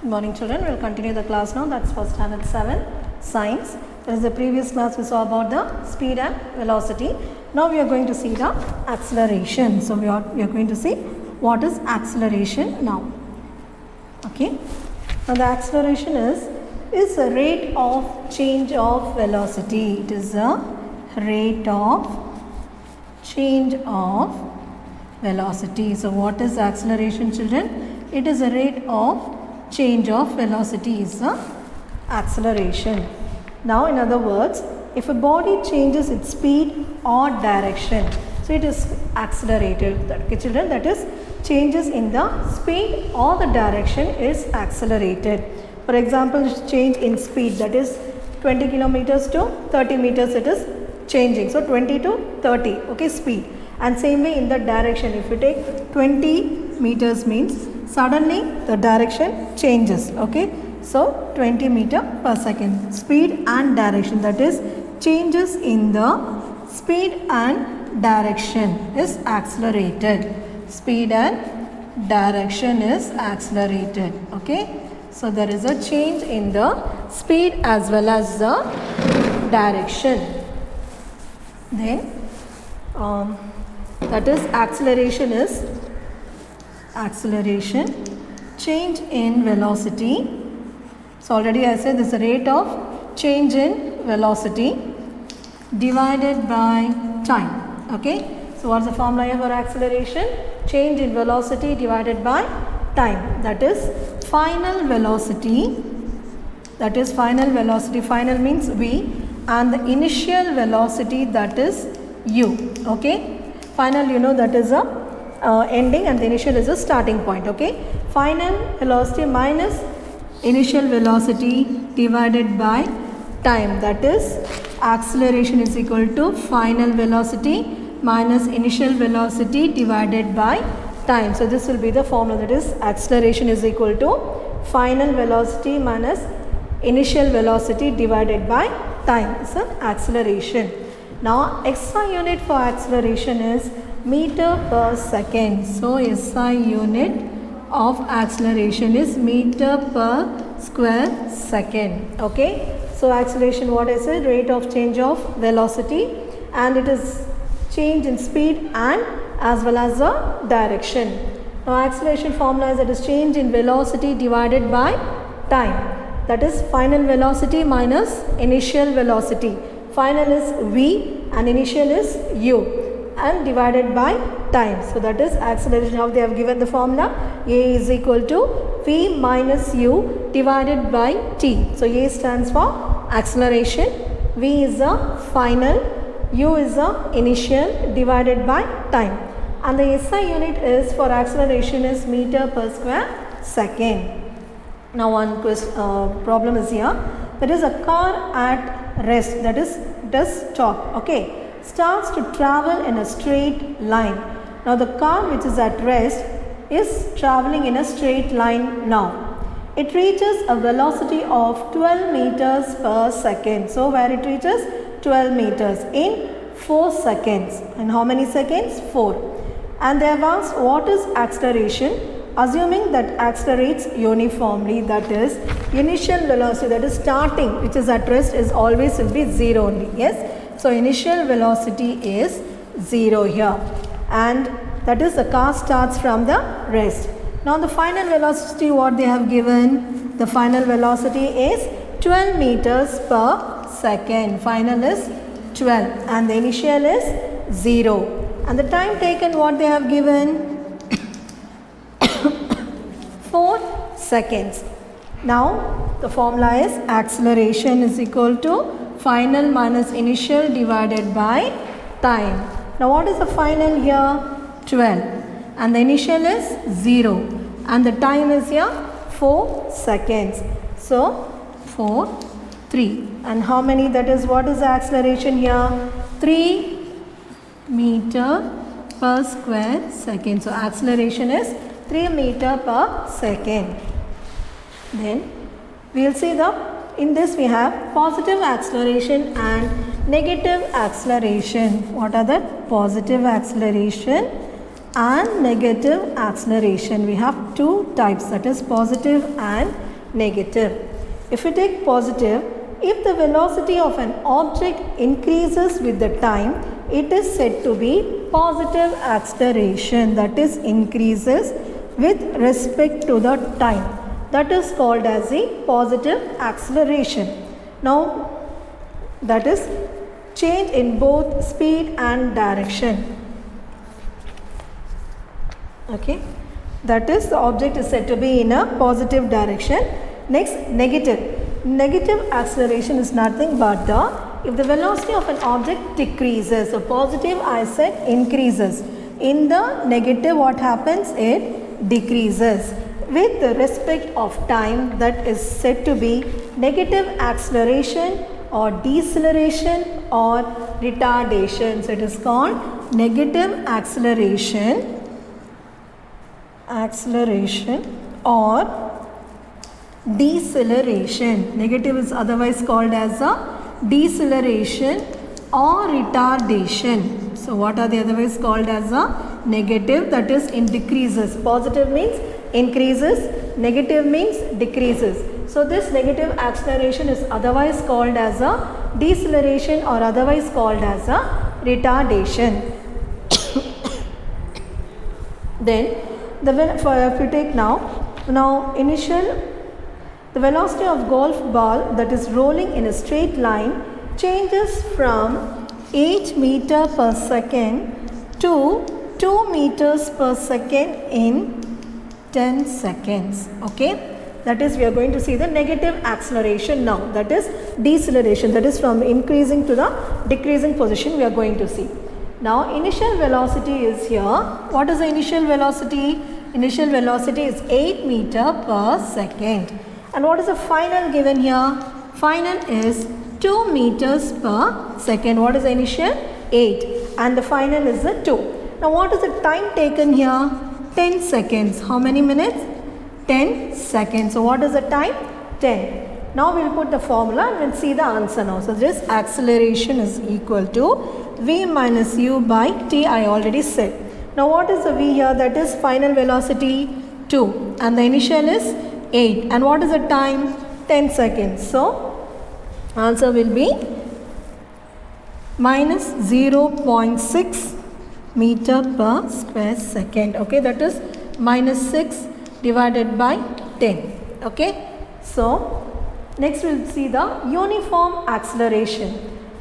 Good morning children, we will continue the class now. That's for standard 7 science. That is the previous class we saw about the speed and velocity. Now we are going to see the acceleration. So we are going to see what is acceleration now. Okay. Now the acceleration is a rate of change of velocity. It is a rate of change of velocity. So what is acceleration children? It is a rate of change of velocity is the acceleration. Now in other words, if a body changes its speed or direction, so it is accelerated. Okay children, that is changes in the speed or the direction is accelerated. For example, change in speed, that is 20 kilometers to 30 meters it is changing. So 20 to 30, okay, speed. And same way in the direction, if you take 20 meters means suddenly the direction changes, okay. So 20 meter per second, speed and direction, that is changes in the speed and direction is accelerated. Speed and direction is accelerated, okay. So there is a change in the speed as well as the direction. Then that is acceleration change in velocity. So already I said this is the rate of change in velocity divided by time, okay. So what's the formula here for acceleration? Change in velocity divided by time, that is final velocity, final means v, and the initial velocity, that is u, okay. Final, you know, that is a ending and the initial is a starting point, okay. Final velocity minus initial velocity divided by time, that is acceleration is equal to final velocity minus initial velocity divided by time. So this will be the formula, that is acceleration is equal to final velocity minus initial velocity divided by time. So acceleration. Now SI unit for acceleration is meter per second. So SI unit of acceleration is meter per square second, okay. So acceleration, what I said, rate of change of velocity, and it is change in speed and as well as the direction. Now acceleration formula is, that is change in velocity divided by time, that is final velocity minus initial velocity. Final is v and initial is u and divided by time. So that is acceleration. How they have given the formula, a is equal to v minus u divided by t. So a stands for acceleration, v is the final, u is the initial divided by time, and the SI unit is for acceleration is meter per square second. Now one problem is here, that is a car at rest, that is does stop, okay, starts to travel in a straight line. Now the car which is at rest is traveling in a straight line now. It reaches a velocity of 12 meters per second. So where it reaches 12 meters in 4 seconds. And how many seconds? 4. And they have asked what is acceleration, assuming that accelerates uniformly, that is initial velocity, that is starting, which is at rest, is always will be 0 only, yes. So initial velocity is 0 here, and that is the car starts from the rest. Now the final velocity, what they have given, the final velocity is 12 meters per second. Final is 12 and the initial is 0. And the time taken, what they have given, 4 seconds. Now the formula is acceleration is equal to final minus initial divided by time. Now what is the final here? 12. And the initial is 0 and the time is here 4 seconds. So 4, 3, and how many, that is what is the acceleration here? 3 meter per square second. So acceleration is 3 meter per second. Then we will see in this we have positive acceleration and negative acceleration. What are the positive acceleration and negative acceleration? We have two types, that is positive and negative. If we take positive, if the velocity of an object increases with the time, it is said to be positive acceleration, that is increases with respect to the time. That is called as a positive acceleration. Now that is change in both speed and direction. Okay, that is the object is said to be in a positive direction. Next, negative. Negative acceleration is nothing but if the velocity of an object decreases. So positive, I said, increases. In the negative, what happens? It decreases with respect of time. That is said to be negative acceleration or deceleration or retardation. So it is called negative acceleration or deceleration. Negative is otherwise called as a deceleration or retardation. So what are they otherwise called as a negative? That is in decreases. Positive means increases, negative means decreases. So this negative acceleration is otherwise called as a deceleration or otherwise called as a retardation. Then if you take now initial, the velocity of golf ball that is rolling in a straight line changes from 8 meter per second to 2 meters per second in 10 seconds. Okay, that is we are going to see the negative acceleration now, that is deceleration, that is from increasing to the decreasing position we are going to see. Now initial velocity is here. What is the initial velocity? Initial velocity is 8 meter per second. And what is the final given here? Final is 2 meters per second. What is the initial? 8. And the final is the 2. Now what is the time taken here? 10 seconds. How many minutes? 10 seconds. So what is the time? 10. Now we will put the formula and we will see the answer now. So this acceleration is equal to V minus U by T, I already said. Now what is the V here? That is final velocity 2 and the initial is 8. And what is the time? 10 seconds. So answer will be minus 0.6 meter per square second. Okay, that is minus 6 divided by 10. Okay, so next we will see the uniform acceleration.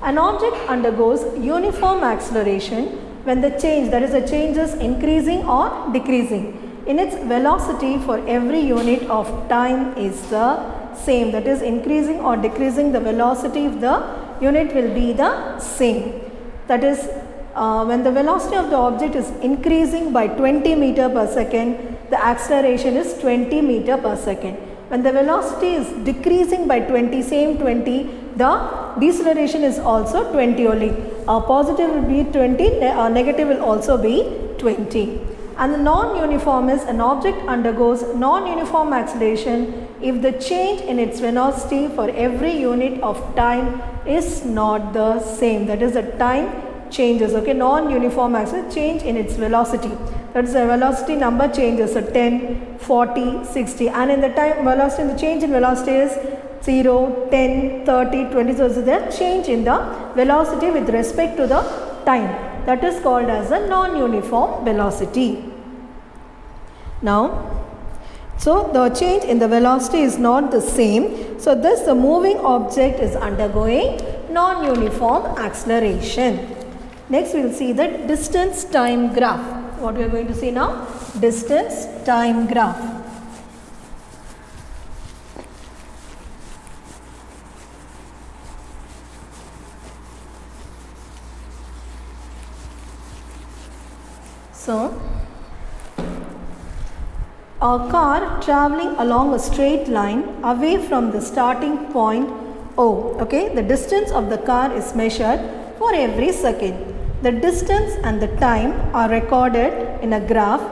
An object undergoes uniform acceleration when the change, that is the change is increasing or decreasing in its velocity for every unit of time is the same. That is increasing or decreasing, the velocity of the unit will be the same. That is when the velocity of the object is increasing by 20 meter per second, the acceleration is 20 meter per second. When the velocity is decreasing by 20, same 20, the deceleration is also 20 only. Positive will be 20, negative will also be 20. And the non-uniform is an object undergoes non-uniform acceleration if the change in its velocity for every unit of time is not the same. That is the time changes. Okay, non-uniform acceleration, change in its velocity. That is the velocity number changes. So 10, 40, 60. And in the time velocity, the change in velocity is 0, 10, 30, 20. So the change in the velocity with respect to the time. That is called as a non-uniform velocity. Now, so the change in the velocity is not the same. So thus the moving object is undergoing non-uniform acceleration. Next we will see the distance time graph. What we are going to see now? Distance time graph. So, a car traveling along a straight line away from the starting point O. Okay, the distance of the car is measured for every second. The distance and the time are recorded in a graph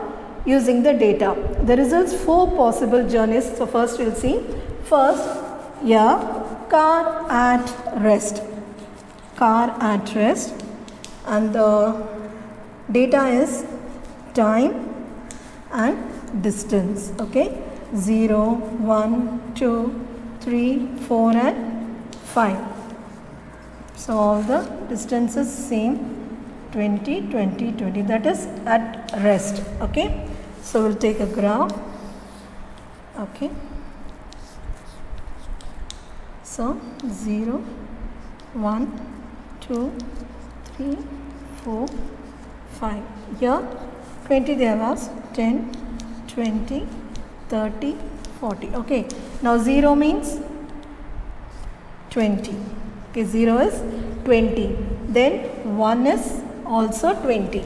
using the data. The results 4 possible journeys. So first we will see. First, car at rest. Car at rest, and the data is time and distance. Okay, 0, 1, 2, 3, 4 and 5. So all the distances same, 20, 20, 20, that is at rest. Okay, so we'll take a graph. Okay, so 0, 1, 2, 3, 4, 5. Here 20 they have asked, 10, 20, 30, 40. Okay, now 0 means 20. Okay, 0 is 20. Then 1 is also 20.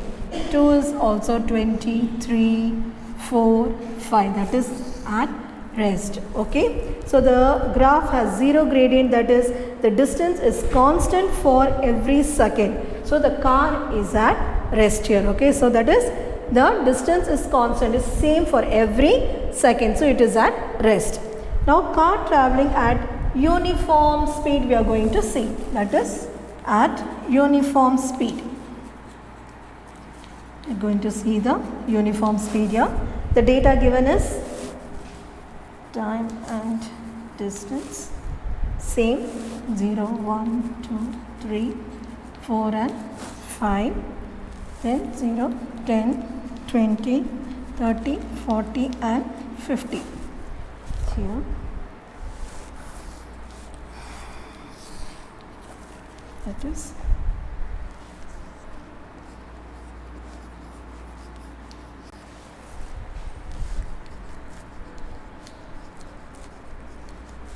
2 is also 20, 3, 4, 5. That is at rest. Okay, so the graph has 0 gradient, that is the distance is constant for every second. So the car is at rest here. Okay, so that is the distance is constant, is same for every second. So it is at rest. Now car traveling at uniform speed we are going to see, that is at uniform speed. We are going to see the uniform speed here. The data given is time and distance same, 0, 1, 2, 3, 4 and 5. Then 0, 10, 20, 30, 40 and 50. Here that is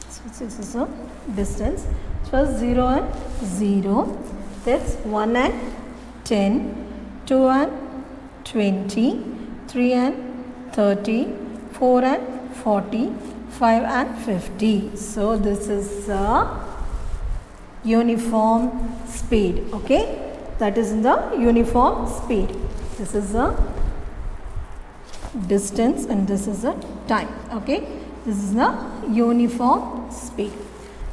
so this is a distance. First 0 and 0, that's 1 and 10, 2 and 20, 3 and 30, 4 and 40, 5 and 50. So this is a uniform speed. Okay, that is in the uniform speed. This is a distance and this is a time. Okay, this is the uniform speed.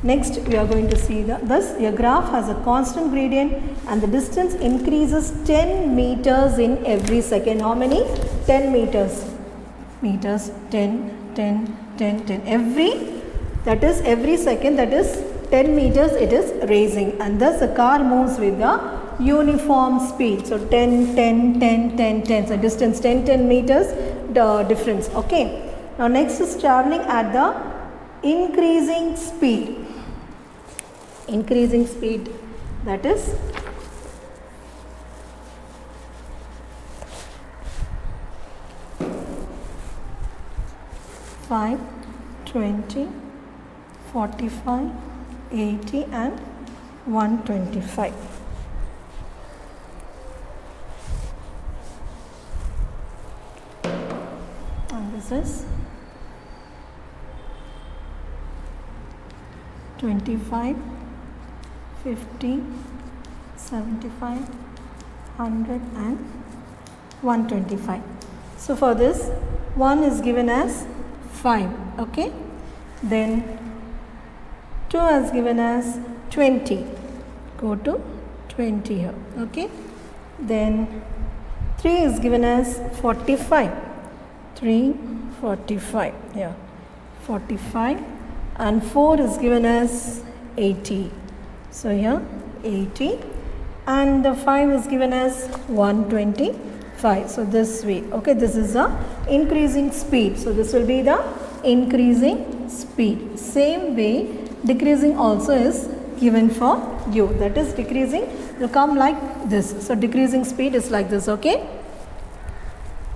Next we are going to see thus your graph has a constant gradient and the distance increases 10 meters in every second. How many? 10 meters. 10, 10, 10, 10. Every second, that is 10 meters it is raising, and thus the car moves with the uniform speed. So 10, 10, 10, 10, 10. So distance 10, 10 meters difference. Okay. Now next is traveling at the increasing speed. Increasing speed, that is five, 20, 45, 80 and 125. And this is 25, 50, 75, 100 and 125. So for this 1 is given as 5. Okay, then 2 is given as 20. Go to 20 here. Okay, then 3 is given as 45. 3, 45. Yeah, 45. And 4 is given as 80. So here 80, and the 5 is given as 125. So this way. Okay, this is the increasing speed. So this will be the increasing speed. Same way decreasing also is given for you. That is decreasing will come like this. So decreasing speed is like this. Okay,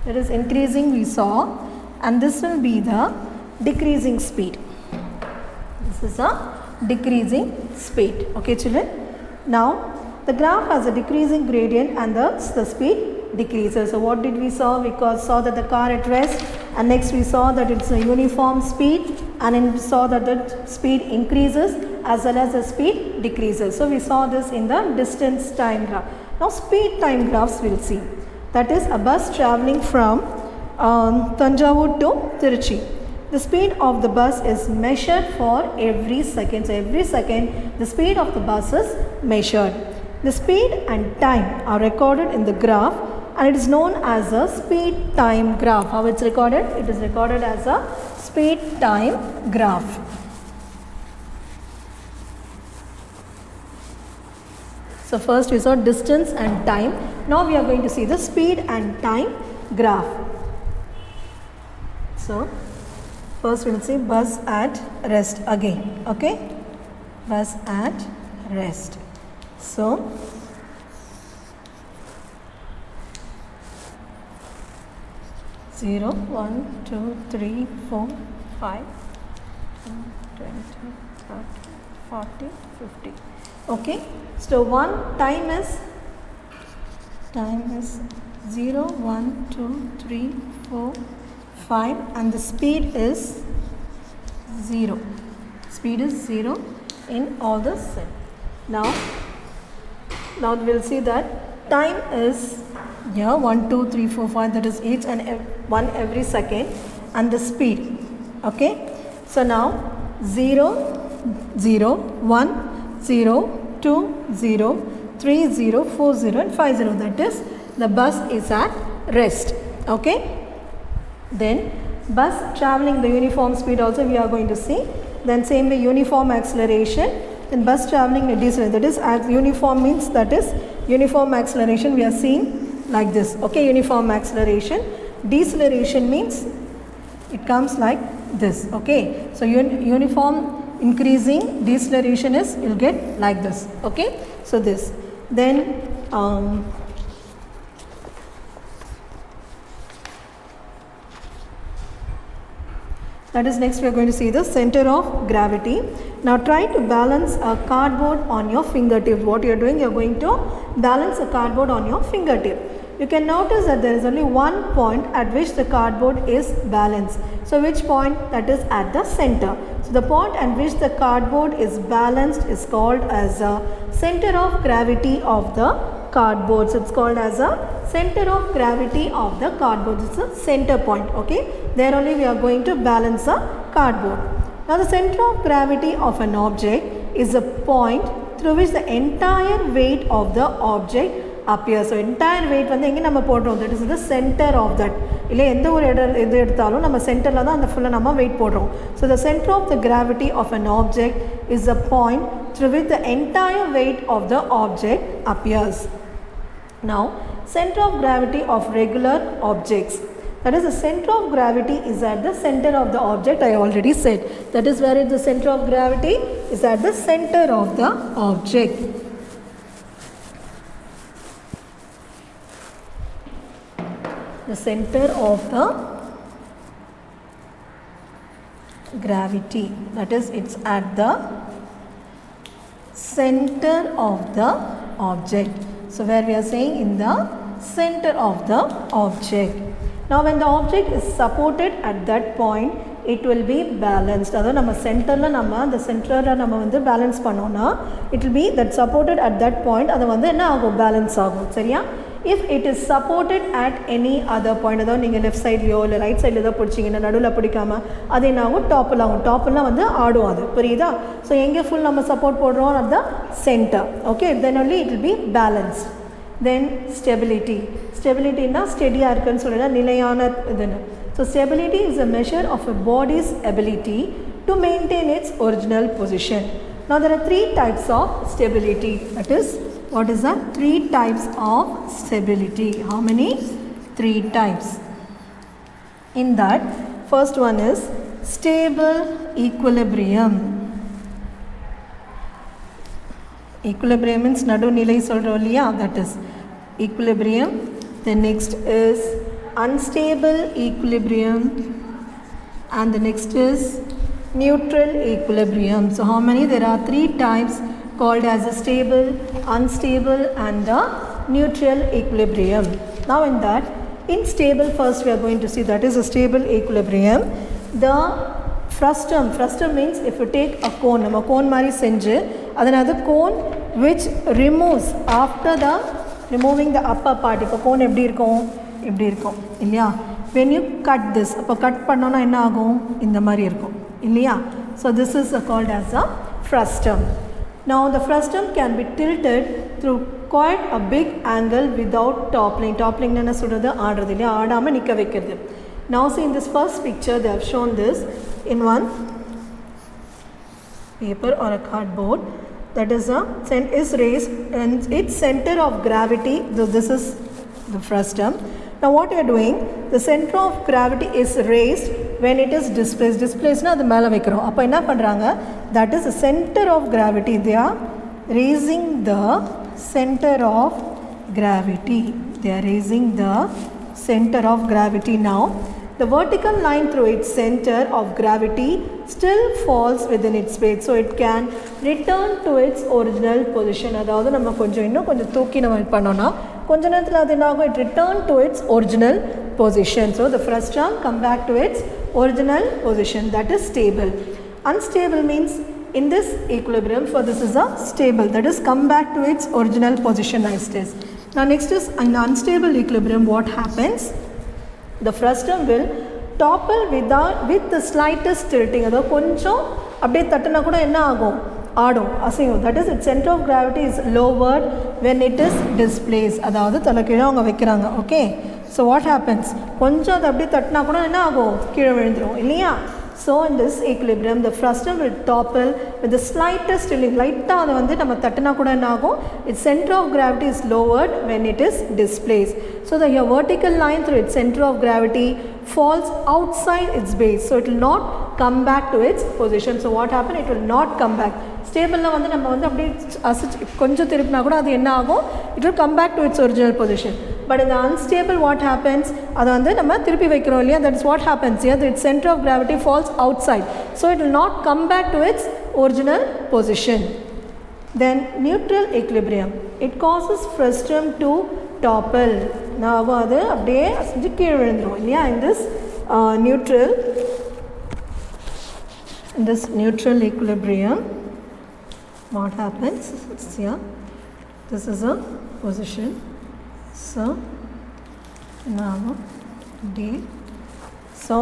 that is increasing we saw, and this will be the decreasing speed. This is a decreasing speed. Okay children, now the graph has a decreasing gradient and the speed decreases. So what did we saw? We saw that the car at rest, and next we saw that it's a uniform speed, and then we saw that the speed increases as well as the speed decreases. So we saw this in the distance time graph. Now speed time graphs we'll see. That is a bus traveling from Tanjavur to Tiruchi. The speed of the bus is measured for every second. So every second the speed of the bus is measured. The speed and time are recorded in the graph and it is known as a speed time graph. How it's recorded? It is recorded as a speed time graph. So first we saw distance and time. Now we are going to see the speed and time graph. So first we will see bus at rest again. Okay, bus at rest. So zero, 1, 2, 3, 4, 5, 10, 20, 30, 40, 50. Okay, so time is 0, 1, 2, 3, 4, 5, and the speed is 0. Speed is 0 in all the set. Now we'll see that time is 1, 2, 3, 4, 5, that is each and one every second, and the speed. Okay, so now 0, 0, 1, 0, 2, 0, 3, 0, 4, 0 and 5, 0. That is the bus is at rest. Okay, then bus traveling the uniform speed also we are going to see. Then same way uniform acceleration. Then bus traveling at deceleration. That is as uniform means that is uniform acceleration we are seeing like this. Okay, uniform acceleration. Deceleration means it comes like this. Okay, so uniform increasing, deceleration is you'll get like this. Okay, so this. Then that is next we are going to see the center of gravity. Now try to balance a cardboard on your fingertip. What you are doing, you are going to balance a cardboard on your fingertip. You can notice that there is only one point at which the cardboard is balanced. So which point? That is at the center. So the point at which the cardboard is balanced is called as a center of gravity of the cardboard. So it's called as a center of gravity of the cardboard. It's a center point. Okay, there only we are going to balance a cardboard. Now the center of gravity of an object is a point through which the entire weight of the object appears. So entire weight வந்து எங்க நம்ம போடுறோம், that is the center of that. இல்ல எந்த ஒரு எது எடுத்தாலும் நம்ம சென்டர்ல தான் அந்த ஃபுல்லா நம்ம weight போடுறோம். So the center of the gravity of an object is a point through which the entire weight of the object appears. Now center of gravity of regular objects. That is the center of gravity is at the center of the object. I already said that is where is the center of gravity is at the center of the object. The center of the gravity, that is it's at the center of the object. So where we are saying in the center of the object. Now when the object is supported at that point, it will be balanced. Adha nama center la nama the center la nama vandu balance pannona, it will be that supported at that point. Adha vandu enna agum balance agum. Seriya? If it is supported at any other point, adha neenga left side liyo illa right side la edha pidichingina nadula pidikama adhe enna agum topple agum. Topple la vandu aadum adu. Puriyudha? So enga full nama support podrom at the center. Okay, then only it will be balanced. Then stability. Stability na steady ah irukku nu solrena nilayana idana. So stability is a measure of a body's ability to maintain its original position. Now there are three types of stability. That is, what is that? Three types of stability. How many? Three types. In that, first one is stable equilibrium. Equilibrium means nadu nilai solrom illaya, that is equilibrium. The next is unstable equilibrium, and the next is neutral equilibrium. So how many? There are three types called as a stable, unstable and the neutral equilibrium. Now in that, in stable first we are going to see that is a stable equilibrium. The frustum means if you take a cone, நம்ம cone மாதிரி செஞ்சு அதனால cone which removes after the removing the upper part. இப்போ cone எப்படி இருக்கும், இப்படி இருக்கும் இல்லையா? When you cut this, அப்போ கட் பண்ணோன்னா என்ன ஆகும், இந்த மாதிரி இருக்கும் இல்லையா? So this is called as a frustum. Now the frustum can be tilted through quite a big angle without toppling. Toppling enna solradhu aadradhu illaya, aadama nikka vekkirudhu. Now see, in this first picture they have shown this in one paper or a cardboard, that is raised, and its center of gravity, this is the frustum. Now what you are doing, the center of gravity is raised when it is displaced. Displaced na adu mela vekirom. Appo enna pandranga, that is the center of gravity. They are raising the center of gravity. They are raising the center of gravity. Now the vertical line through its center of gravity still falls within its weight, so it can return to its original position. அதாவது நம்ம இன்னும் கொஞ்சம் தூக்கி நம்ம பண்ணோம்னா கொஞ்ச நேரத்தில் அது என்ன ஆகும், it return to its original position. So the frustum come back to its original position, that is stable. Unstable means in this equilibrium, for this is a stable, that is come back to its original position as it is. Now next is in unstable equilibrium, what happens? The frustum will topple with the slightest tilting. அதாவது கொஞ்சம் அப்படியே தட்டினா கூட என்ன ஆகும், ஆடும், அசையும். That is, its center of gravity is lowered when it is displaced. அதாவது தலை கீழே அவங்க வைக்கிறாங்க. ஓகே, ஸோ வாட் ஹேப்பன்ஸ், கொஞ்சம் அது அப்படியே தட்டினா கூட என்ன ஆகும், கீழே விழுந்துடும் இல்லையா. So in this equilibrium, the frustum will topple with the slightest tilting. லைட்டாக அதை வந்து நம்ம தட்டினா கூட என்ன ஆகும், its center of gravity is lowered when it is displaced. So the vertical line through its center of gravity falls outside its base, so it will not come back to its position. So what happened, it will not come back. ஸ்டேபிளில் வந்து நம்ம வந்து அப்படியே கொஞ்சம் திருப்பினா கூட அது என்ன ஆகும், it will come back to its original position. But in the unstable, what happens, அதை வந்து நம்ம திருப்பி வைக்கிறோம் இல்லையா, that is what happens here, its center of gravity falls outside, so it will not come back to its original position. Then neutral equilibrium, it causes frustum to topple. நான் அது அப்படியே அசைஞ்சு கீழே விழுந்துடும் இல்லையா. In this neutral equilibrium, what happens, it's here, this is a position, so now D, so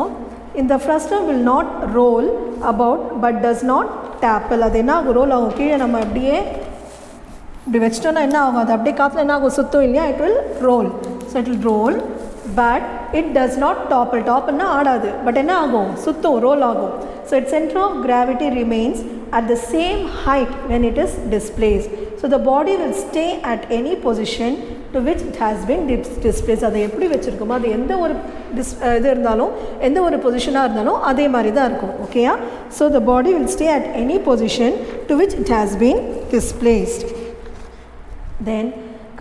in the frustum will not roll about but does not topple. அது என்ன ஆகும், role ஆகும் கீழே. நம்ம அப்படியே இப்படி வச்சிட்டோன்னா என்ன ஆகும், அது அப்படியே காற்றுல என்ன ஆகும், சுத்தம் இல்லையா, it will roll. So it will roll but it does not topple. Toppleனா ஆடாது, பட் என்ன ஆகும், சுத்தம், ரோல் ஆகும். So its center of gravity remains at the same height when it is displaced. So the body will stay at any position to which it has been displaced. அதை எப்படி வச்சுருக்கோமோ, அது எந்த ஒரு இது இருந்தாலும், எந்த ஒரு பொசிஷனாக இருந்தாலும் அதே மாதிரி தான் இருக்கும். ஓகேயா. So the body will stay at any position to which it has been displaced. Then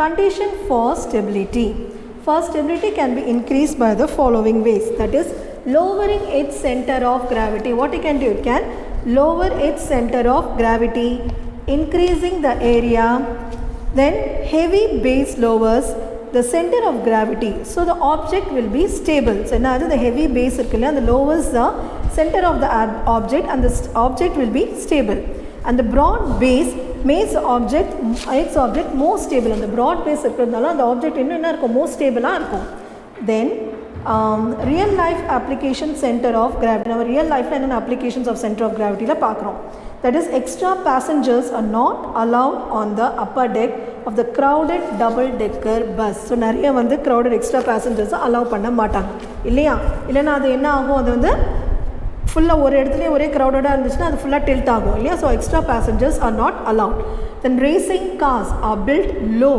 condition for stability. First, stability can be increased by the following ways, that is lowering its center of gravity. What you can do, it can lower its center of gravity, increasing the area. Then heavy base lowers the center of gravity, so the object will be stable. So now the heavy base lowers the center of the object and the object will be stable. And the broad base makes the object more stable. And the broad base irukradala the object enna irukum, more stable ah irukum. Then real life application center of gravity. Now real life la enna applications of center of gravity la paakrom. That is, extra passengers are not allowed on the upper deck of the crowded double decker bus. So நிறைய வந்து crowded extra passengers allow பண்ண மாட்டாங்க இல்லையா. இல்லைன்னா அது என்ன ஆகும், அது வந்து ஃபுல்லாக ஒரு இடத்துலேயே ஒரே க்ரௌடடாக இருந்துச்சுன்னா அது ஃபுல்லாக டில்ட் ஆகும் இல்லையா. So extra passengers are not allowed. Then racing cars are built low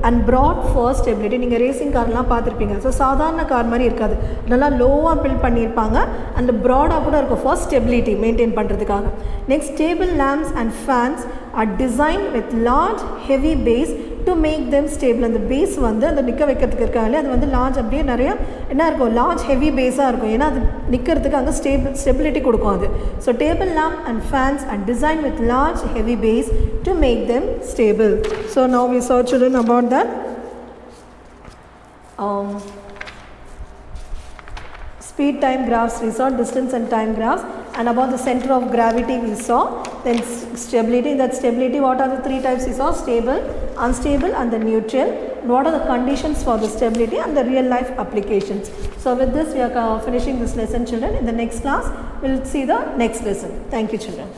and broad for stability. நீங்கள் ரேசிங் கார்லாம் பார்த்துருப்பீங்க. ஸோ சாதாரண கார் மாதிரி இருக்காது, நல்லா லோவாக பில்ட் பண்ணியிருப்பாங்க அண்ட் ப்ராடாக கூட இருக்கும் ஃபார் ஸ்டெபிலிட்டி மெயின்டைன் பண்ணுறதுக்காக. Next, table lamps and fans are design with large heavy base to make them stable. அந்த பேஸ் வந்து அந்த நிற்க வைக்கிறதுக்கு இருக்காங்க, அது வந்து லார்ஜ் அப்படியே நிறைய என்ன இருக்கும், லார்ஜ் ஹெவி பேஸாக இருக்கும். ஏன்னா அது நிற்கிறதுக்கு அங்கே ஸ்டெபிலிட்டி கொடுக்கும் அது. So table lamp and fans and design with large heavy base to make them stable. So now we saw children about that speed time graphs we saw, distance and time graphs, and about the center of gravity we saw. Then stability, that stability, what are the three types we saw, stable, unstable and the neutral. What are the conditions for the stability and the real life applications. So with this we are finishing this lesson, children. In the next class we will see the next lesson. Thank you, children.